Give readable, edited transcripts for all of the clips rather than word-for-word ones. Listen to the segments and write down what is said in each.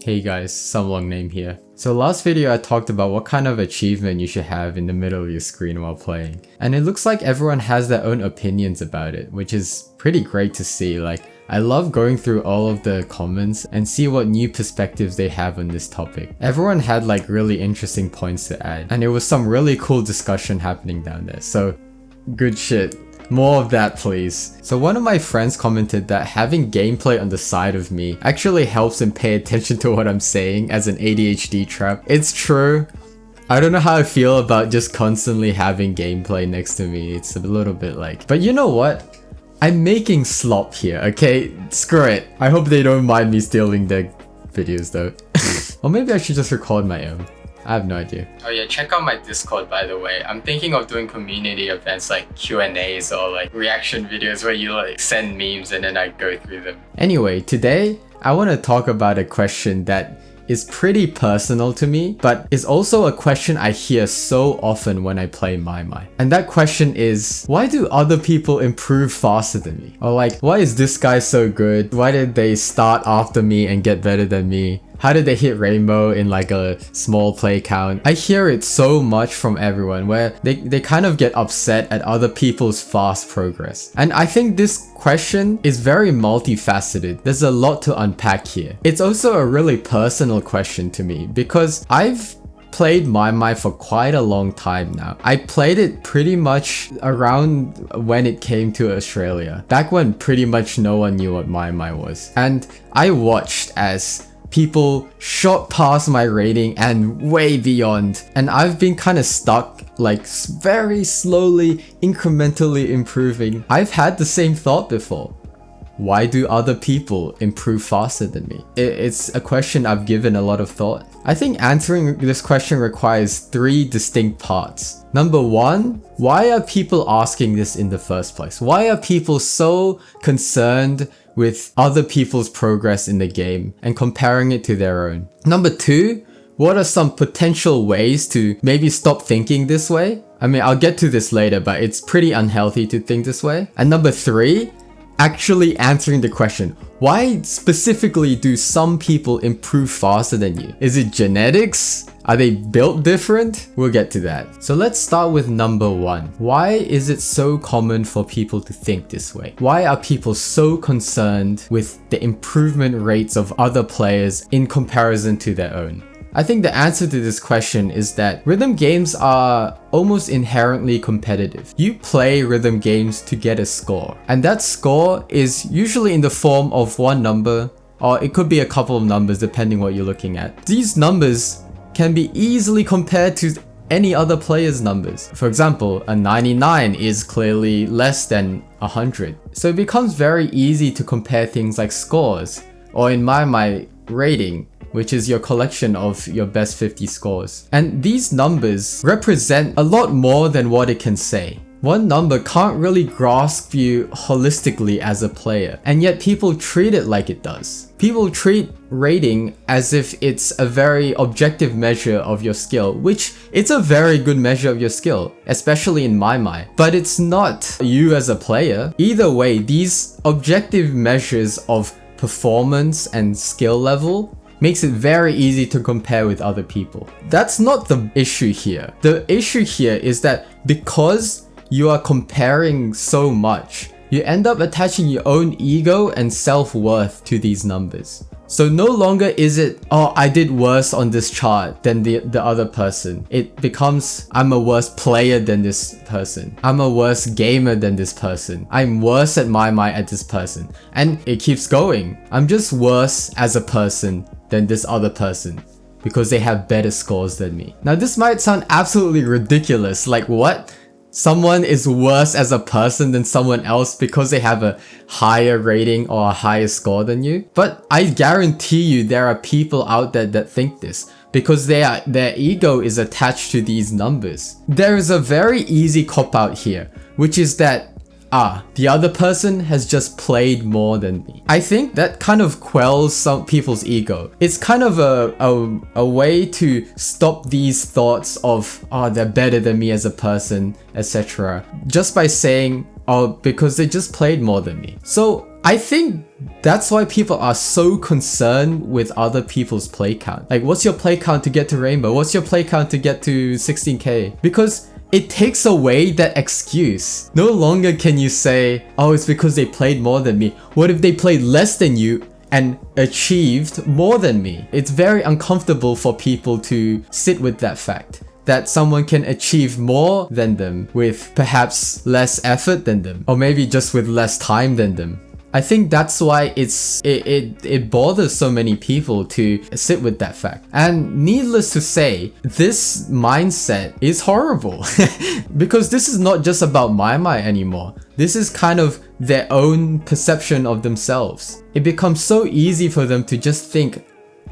Hey guys, some long name here. So last video I talked about what kind of achievement you should have in the middle of your screen while playing. And it looks like everyone has their own opinions about it, which is pretty great to see. Like, I love going through all of the comments and see what new perspectives they have on this topic. Everyone had like really interesting points to add, and it was some really cool discussion happening down there. So good shit. More of that please. So one of my friends commented that having gameplay on the side of me actually helps him pay attention to what I'm saying as an ADHD trap. It's true. I don't know how I feel about just constantly having gameplay next to me. It's a little bit like... But you know what? I'm making slop here, okay? Screw it. I hope they don't mind me stealing their videos though. Or maybe I should just record my own. I have no idea. Oh yeah, check out my Discord by the way. I'm thinking of doing community events like Q&As or like reaction videos where you like send memes and then I go through them. Anyway, today I want to talk about a question that is pretty personal to me, but is also a question I hear so often when I play Maimai. And that question is, why do other people improve faster than me? Or like, why is this guy so good? Why did they start after me and get better than me? How did they hit rainbow in like a small play count? I hear it so much from everyone where they kind of get upset at other people's fast progress. And I think this question is very multifaceted. There's a lot to unpack here. It's also a really personal question to me because I've played Maimai for quite a long time now. I played it pretty much around when it came to Australia, back when pretty much no one knew what Maimai was. And I watched as people shot past my rating and way beyond, and I've been kind of stuck, like very slowly, incrementally improving. I've had the same thought before. Why do other people improve faster than me? It's a question I've given a lot of thought. I think answering this question requires 3 distinct parts. Number 1, why are people asking this in the first place? Why are people so concerned with other people's progress in the game and comparing it to their own? Number 2, what are some potential ways to maybe stop thinking this way? I mean, I'll get to this later, but it's pretty unhealthy to think this way. And number 3, actually answering the question, why specifically do some people improve faster than you? Is it genetics? Are they built different? We'll get to that. So let's start with number 1. Why is it so common for people to think this way? Why are people so concerned with the improvement rates of other players in comparison to their own? I think the answer to this question is that rhythm games are almost inherently competitive. You play rhythm games to get a score, and that score is usually in the form of one number, or it could be a couple of numbers depending what you're looking at. These numbers can be easily compared to any other player's numbers. For example, a 99 is clearly less than 100. So it becomes very easy to compare things like scores, or in my rating, which is your collection of your best 50 scores. And these numbers represent a lot more than what it can say. One number can't really grasp you holistically as a player, and yet people treat it like it does. People treat rating as if it's a very objective measure of your skill, which it's a very good measure of your skill, especially in Maimai. But it's not you as a player. Either way, these objective measures of performance and skill level makes it very easy to compare with other people. That's not the issue here. The issue here is that because you are comparing so much, you end up attaching your own ego and self-worth to these numbers. So no longer is it, oh, I did worse on this chart than the other person. It becomes, I'm a worse player than this person. I'm a worse gamer than this person. I'm worse at Maimai at this person. And it keeps going. I'm just worse as a person than this other person because they have better scores than me. Now this might sound absolutely ridiculous, like what? Someone is worse as a person than someone else because they have a higher rating or a higher score than you? But I guarantee you there are people out there that think this because their ego is attached to these numbers. There is a very easy cop-out here, which is that the other person has just played more than me. I think that kind of quells some people's ego. It's kind of a way to stop these thoughts of, they're better than me as a person, etc. Just by saying, because they just played more than me. So I think that's why people are so concerned with other people's play count. Like, what's your play count to get to Rainbow? What's your play count to get to 16k? Because it takes away that excuse. No longer can you say, oh, it's because they played more than me. What if they played less than you and achieved more than me? It's very uncomfortable for people to sit with that fact, that someone can achieve more than them with perhaps less effort than them, or maybe just with less time than them. I think that's why it bothers so many people to sit with that fact. And needless to say, this mindset is horrible because this is not just about Maimai anymore. This is kind of their own perception of themselves. It becomes so easy for them to just think,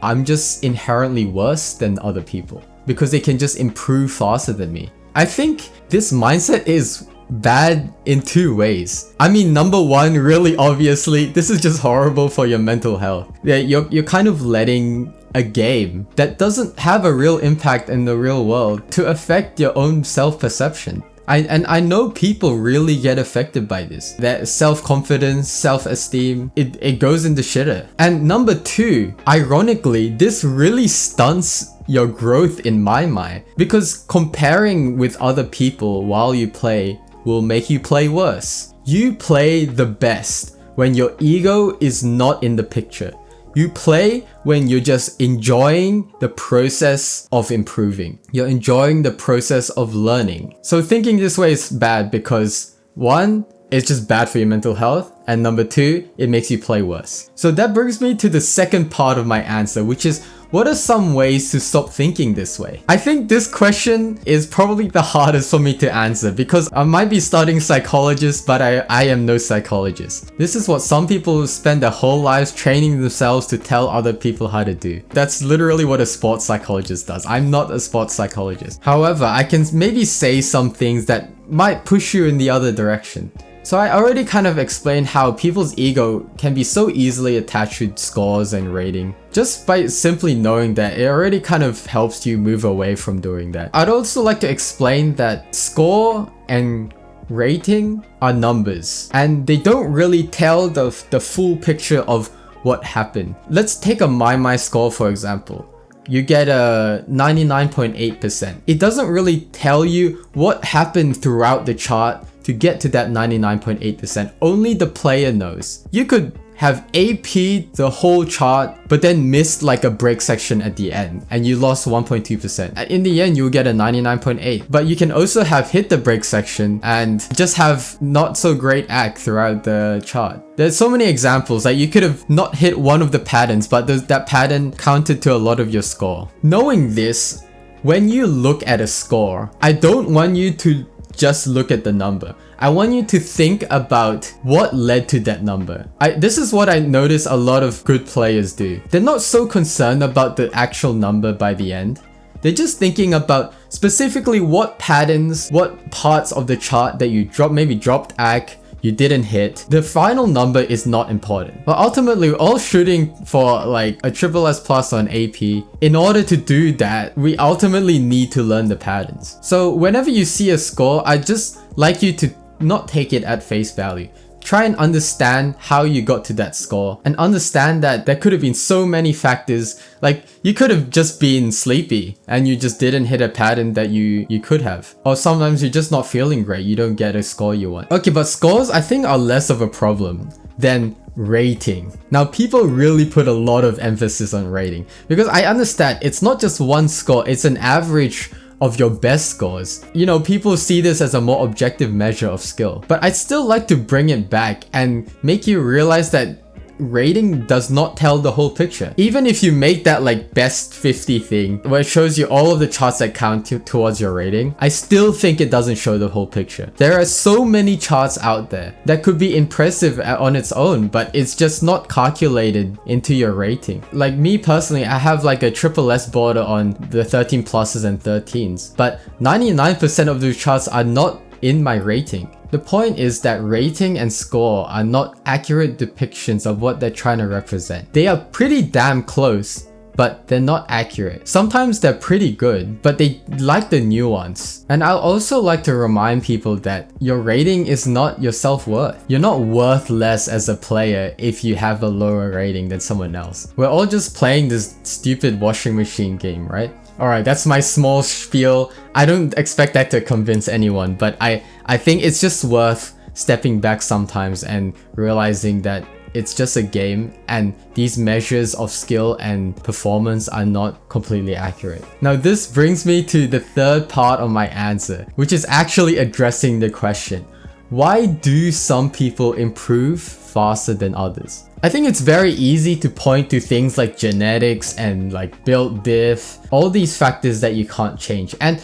I'm just inherently worse than other people because they can just improve faster than me. I think this mindset is bad in two ways. I mean, number one, really obviously, this is just horrible for your mental health. Yeah, you're kind of letting a game that doesn't have a real impact in the real world to affect your own self-perception. I know people really get affected by this. Their self-confidence, self-esteem, it goes in the shitter. And number two, ironically, this really stunts your growth in Maimai because comparing with other people while you play will make you play worse. You play the best when your ego is not in the picture. You play when you're just enjoying the process of improving. You're enjoying the process of learning. So thinking this way is bad because one, it's just bad for your mental health, and number two, it makes you play worse. So that brings me to the second part of my answer, which is, what are some ways to stop thinking this way? I think this question is probably the hardest for me to answer because I might be studying psychologist, but I am no psychologist. This is what some people spend their whole lives training themselves to tell other people how to do. That's literally what a sports psychologist does. I'm not a sports psychologist. However, I can maybe say some things that might push you in the other direction. So I already kind of explained how people's ego can be so easily attached to scores and rating. Just by simply knowing that, it already kind of helps you move away from doing that. I'd also like to explain that score and rating are numbers, and they don't really tell the full picture of what happened. Let's take a Maimai score for example. You get a 99.8%. It doesn't really tell you what happened throughout the chart to get to that 99.8%. Only the player knows. You could have AP'd the whole chart, but then missed like a break section at the end, and you lost 1.2%. In the end, you'll get a 99.8. But you can also have hit the break section and just have not so great act throughout the chart. There's so many examples, like you could have not hit one of the patterns, but that pattern counted to a lot of your score. Knowing this, when you look at a score, I don't want you to just look at the number. I want you to think about what led to that number. This is what I notice a lot of good players do. They're not so concerned about the actual number by the end. They're just thinking about specifically what patterns, what parts of the chart that you dropped, maybe dropped ag, you didn't hit. The final number is not important. But ultimately, we're all shooting for like a SSS plus on AP. In order to do that, we ultimately need to learn the patterns. So whenever you see a score, I just like you to not take it at face value. Try and understand how you got to that score, and understand that there could have been so many factors. Like you could have just been sleepy and you just didn't hit a pattern that you could have. Or sometimes you're just not feeling great, you don't get a score you want. Okay, but scores I think are less of a problem than rating. Now people really put a lot of emphasis on rating because I understand it's not just one score, it's an average of your best scores. You know, people see this as a more objective measure of skill. But I'd still like to bring it back and make you realize that rating does not tell the whole picture. Even if you make that like best 50 thing where it shows you all of the charts that count towards your rating, I still think it doesn't show the whole picture. There are so many charts out there that could be impressive on its own, but it's just not calculated into your rating. Like me personally, I have like a SSS border on the 13 pluses and 13s, but 99% of those charts are not in my rating. The point is that rating and score are not accurate depictions of what they're trying to represent. They are pretty damn close, but they're not accurate. Sometimes they're pretty good, but they lack the nuance. And I'll also like to remind people that your rating is not your self-worth. You're not worth less as a player if you have a lower rating than someone else. We're all just playing this stupid washing machine game, right? Alright, that's my small spiel. I don't expect that to convince anyone, but I think it's just worth stepping back sometimes and realizing that it's just a game and these measures of skill and performance are not completely accurate. Now this brings me to the third part of my answer, which is actually addressing the question, why do some people improve faster than others? I think it's very easy to point to things like genetics and like build diff, all these factors that you can't change. And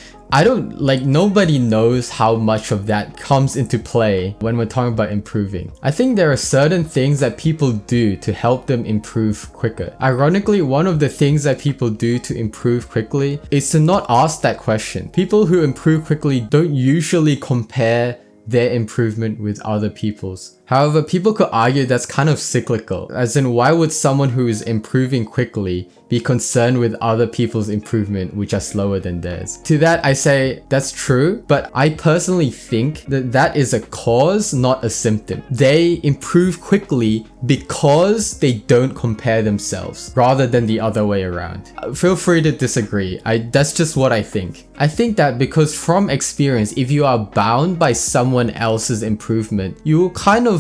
nobody knows how much of that comes into play when we're talking about improving. I think there are certain things that people do to help them improve quicker. Ironically, one of the things that people do to improve quickly is to not ask that question. People who improve quickly don't usually compare their improvement with other people's. However, people could argue that's kind of cyclical, as in why would someone who is improving quickly be concerned with other people's improvement which are slower than theirs? To that I say that's true, but I personally think that that is a cause, not a symptom. They improve quickly because they don't compare themselves rather than the other way around. Feel free to disagree. That's just what I think. I think that because from experience, if you are bound by someone else's improvement, you will kind of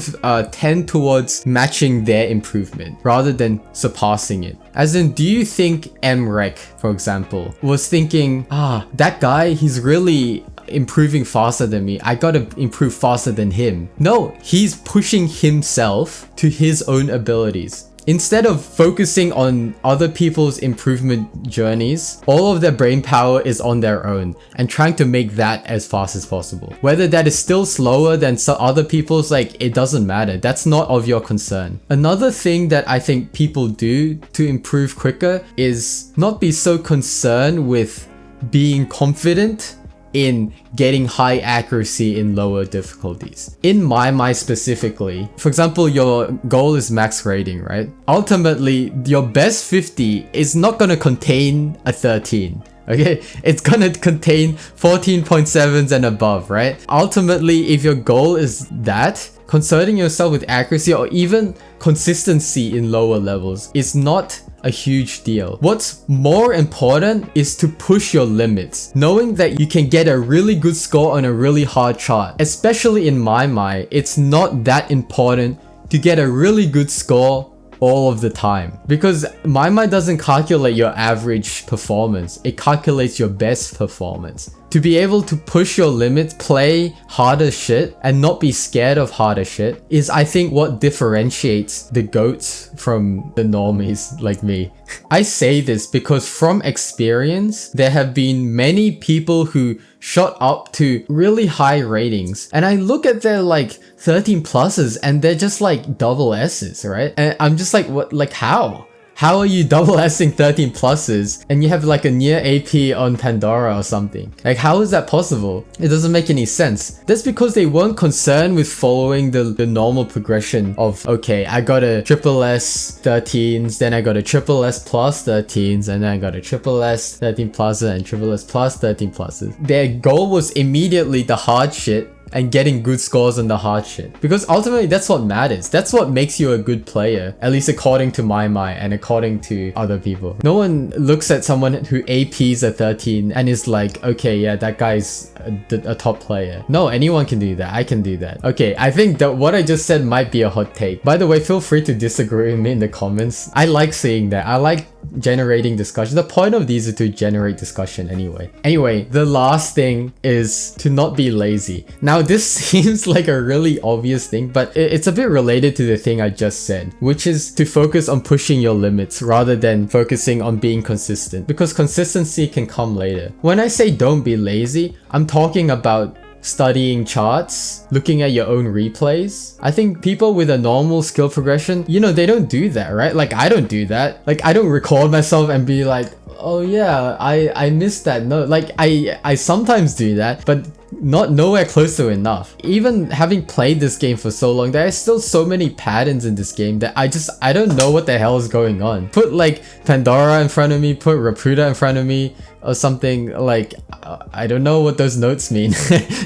tend towards matching their improvement rather than surpassing it. As in, do you think MREC, for example, was thinking, that guy, he's really improving faster than me, I gotta improve faster than him? No, he's pushing himself to his own abilities. Instead of focusing on other people's improvement journeys, all of their brain power is on their own and trying to make that as fast as possible. Whether that is still slower than some other people's, it doesn't matter. That's not of your concern. Another thing that I think people do to improve quicker is not be so concerned with being confident in getting high accuracy in lower difficulties. In Maimai specifically, for example, your goal is max rating, right? Ultimately, your best 50 is not gonna contain a 13. Okay, it's gonna contain 14.7s and above, right? Ultimately, if your goal is that, concerning yourself with accuracy or even consistency in lower levels is not a huge deal. What's more important is to push your limits, knowing that you can get a really good score on a really hard chart. Especially in Maimai, it's not that important to get a really good score all of the time, because Maimai doesn't calculate your average performance, it calculates your best performance. To be able to push your limits, play harder shit, and not be scared of harder shit is, I think, what differentiates the GOATs from the normies like me. I say this because from experience, there have been many people who shot up to really high ratings, and I look at their 13 pluses and they're just double S's, right? And I'm just what, how? How are you double S-ing 13 pluses and you have a near AP on Pandora or something? How is that possible? It doesn't make any sense. That's because they weren't concerned with following the normal progression of, okay, I got a triple S 13s, then I got a triple S plus 13s, and then I got a triple S 13 pluses and triple S plus 13 pluses. Their goal was immediately the hard shit and getting good scores on the hard shit. Because ultimately, that's what matters. That's what makes you a good player, at least according to Maimai and according to other people. No one looks at someone who APs a 13 and is like, okay, yeah, that guy's a top player. No, anyone can do that. I can do that. Okay, I think that what I just said might be a hot take. By the way, feel free to disagree with me in the comments. I like seeing that. I like generating discussion. The point of these is to generate discussion anyway. Anyway, the last thing is to not be lazy. Now, this seems like a really obvious thing, but it's a bit related to the thing I just said, which is to focus on pushing your limits rather than focusing on being consistent, because consistency can come later. When I say don't be lazy, I'm talking about studying charts, looking at your own replays. I think people with a normal skill progression, they don't do that, right? I don't do that. I don't record myself and be like, oh yeah, I missed that note. I sometimes do that, but not nowhere close to enough. Even having played this game for so long, there are still so many patterns in this game that I don't know what the hell is going on. Put like Pandora in front of me, put Rapuda in front of me, or something like, I don't know what those notes mean.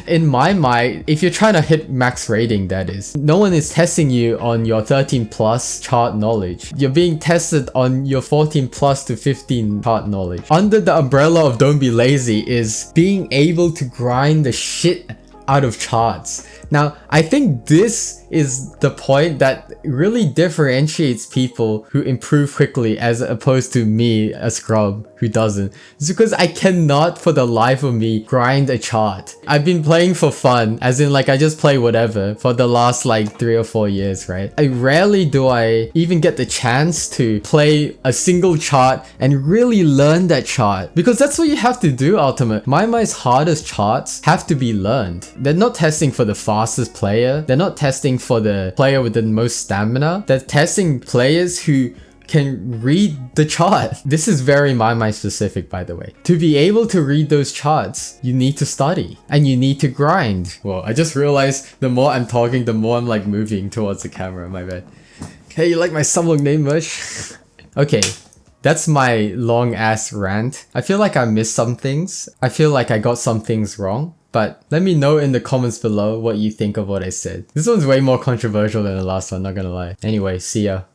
In Maimai, if you're trying to hit max rating, that is, no one is testing you on your 13 plus chart knowledge. You're being tested on your 14 plus to 15 chart knowledge. Under the umbrella of don't be lazy is being able to grind the shit out of charts. Now, I think this is the point that really differentiates people who improve quickly as opposed to me, a scrub who doesn't. It's because I cannot for the life of me grind a chart. I've been playing for fun, as in like I just play whatever for the last like 3 or 4 years, right? I rarely do I even get the chance to play a single chart and really learn that chart, because that's what you have to do, Ultimate. Maimai's hardest charts have to be learned. They're not testing for the fastest player. They're not testing for the player with the most stamina. They're testing players who can read the chart. This is very Maimai specific, by the way. To be able to read those charts, you need to study and you need to grind. Well, I just realized the more I'm talking, the more I'm like moving towards the camera, my bad. Hey, you like my sublong name much? Okay. That's my long ass rant. I feel like I missed some things. I feel like I got some things wrong. But let me know in the comments below what you think of what I said. This one's way more controversial than the last one, not gonna lie. Anyway, see ya.